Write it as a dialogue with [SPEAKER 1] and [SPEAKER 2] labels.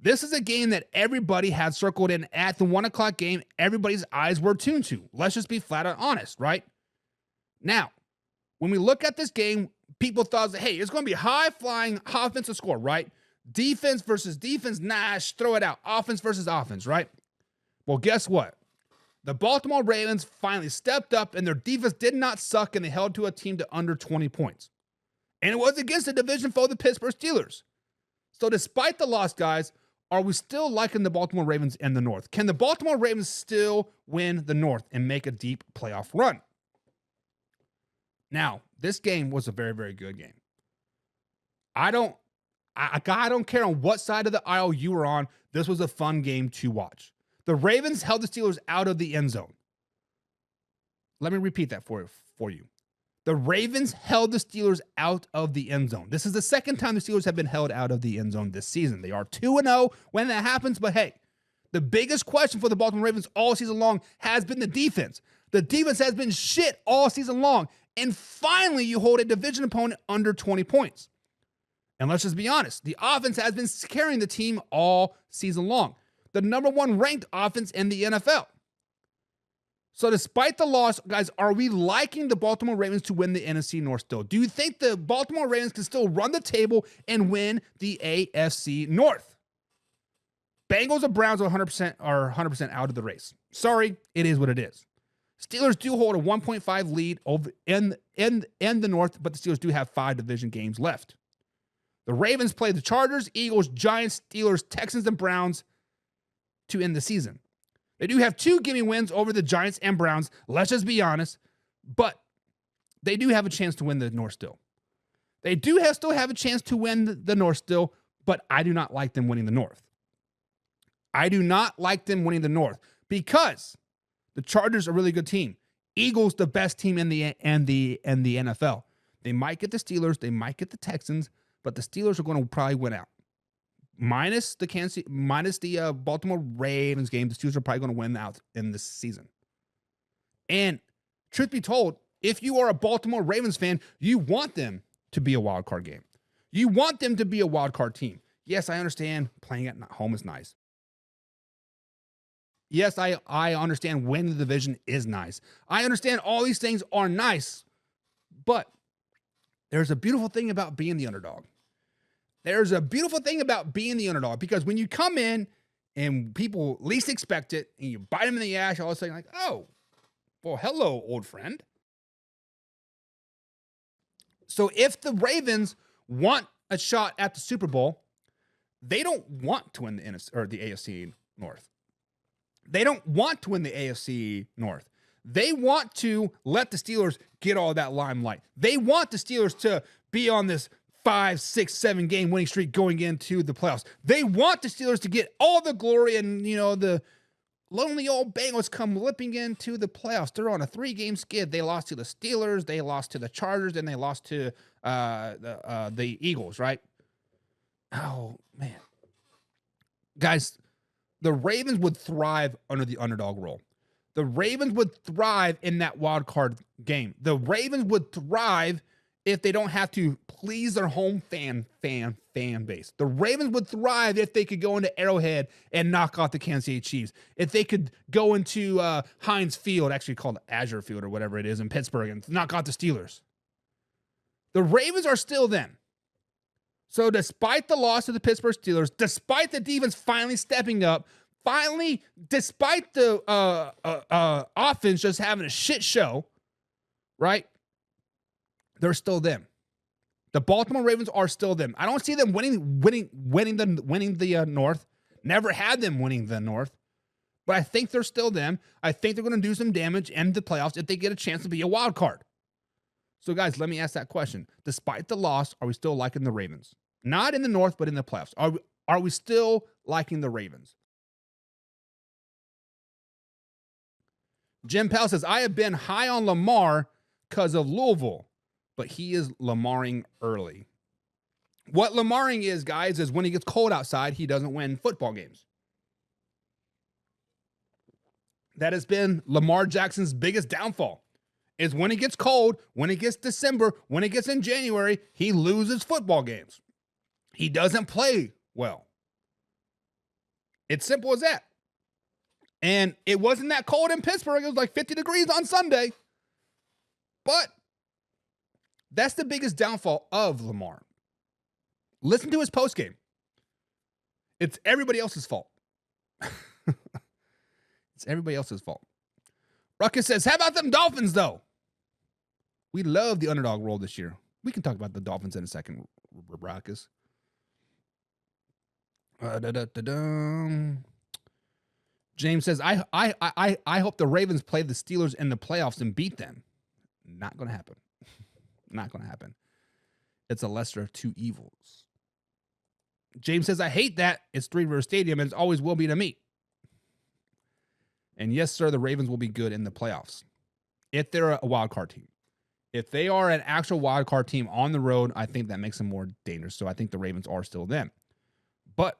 [SPEAKER 1] This is a game that everybody had circled in at the 1 o'clock game. Everybody's eyes were tuned to. Let's just be flat out honest, right? Now, when we look at this game, people thought, hey, it's going to be high-flying offensive score, right? Defense versus defense, nah, throw it out. Offense versus offense, right? Well, guess what? The Baltimore Ravens finally stepped up, and their defense did not suck, and they held to a team to under 20 points. And it was against the division foe, the Pittsburgh Steelers. So despite the loss, guys, are we still liking the Baltimore Ravens in the North? Can the Baltimore Ravens still win the North and make a deep playoff run? Now, this game was a very, very good game. I don't care on what side of the aisle you were on. This was a fun game to watch. The Ravens held the Steelers out of the end zone. Let me repeat that for you. The Ravens held the Steelers out of the end zone. This is the second time the Steelers have been held out of the end zone this season. They are 2-0 when that happens, but hey, the biggest question for the Baltimore Ravens all season long has been the defense. The defense has been shit all season long, and finally you hold a division opponent under 20 points. And let's just be honest, the offense has been carrying the team all season long. The number one ranked offense in the NFL. So despite the loss, guys, are we liking the Baltimore Ravens to win the NFC North still? Do you think the Baltimore Ravens can still run the table and win the AFC North? Bengals or Browns are 100% out of the race. Sorry, it is what it is. Steelers do hold a 1.5 lead over in the North, but the Steelers do have 5 division games left. The Ravens play the Chargers, Eagles, Giants, Steelers, Texans, and Browns to end the season. They do have 2 gimme wins over the Giants and Browns, let's just be honest, but they do have a chance to win the North still. They do still have a chance to win the North still, but I do not like them winning the North. I do not like them winning the North because the Chargers are a really good team. Eagles, the best team in the NFL. They might get the Steelers, they might get the Texans, but the Steelers are going to probably win out. Minus the Baltimore Ravens game, the Steelers are probably going to win out in this season. And truth be told, if you are a Baltimore Ravens fan, you want them to be a wild card game. You want them to be a wild card team. Yes, I understand playing at home is nice. Yes, I understand winning the division is nice. I understand all these things are nice, but there's a beautiful thing about being the underdog. There's a beautiful thing about being the underdog because when you come in and people least expect it and you bite them in the ass, all of a sudden like, oh, well, hello, old friend. So if the Ravens want a shot at the Super Bowl, they don't want to win the AFC North. They don't want to win the AFC North. They want to let the Steelers get all that limelight. They want the Steelers to be on this 5, 6, 7 game winning streak going into the playoffs. They want the Steelers to get all the glory and, the lonely old Bengals come limping into the playoffs. They're on a 3-game skid. They lost to the Steelers, they lost to the Chargers, and they lost to the Eagles, right? Oh, man. Guys, the Ravens would thrive under the underdog role. The Ravens would thrive in that wild card game. The Ravens would thrive if they don't have to please their home fan base. The Ravens would thrive if they could go into Arrowhead and knock out the Kansas City Chiefs. If they could go into Heinz Field, actually called Azure Field or whatever it is in Pittsburgh, and knock out the Steelers. The Ravens are still them. So despite the loss to the Pittsburgh Steelers, despite the defense finally stepping up, despite the offense just having a shit show, right? They're still them. The Baltimore Ravens are still them. I don't see them winning the North. Never had them winning the North. But I think they're still them. I think they're going to do some damage in the playoffs if they get a chance to be a wild card. So, guys, let me ask that question. Despite the loss, are we still liking the Ravens? Not in the North, but in the playoffs. Are we still liking the Ravens? Jim Powell says, I have been high on Lamar because of Louisville, but he is Lamaring early. What Lamaring is, guys, is when it gets cold outside, he doesn't win football games. That has been Lamar Jackson's biggest downfall, is when it gets cold, when it gets December, when it gets in January, he loses football games. He doesn't play well. It's simple as that. And it wasn't that cold in Pittsburgh. It was like 50 degrees on Sunday. But that's the biggest downfall of Lamar. Listen to his postgame. It's everybody else's fault. It's everybody else's fault. Ruckus says, how about them Dolphins, though? We love the underdog role this year. We can talk about the Dolphins in a second, Ruckus. James says, I hope the Ravens play the Steelers in the playoffs and beat them. Not going to happen. Not going to happen. It's a lesser of two evils. James says, I hate that. It's Three River Stadium and it always will be to me. And yes, sir, the Ravens will be good in the playoffs if they're a wild card team. If they are an actual wild card team on the road, I think that makes them more dangerous. So I think the Ravens are still them. But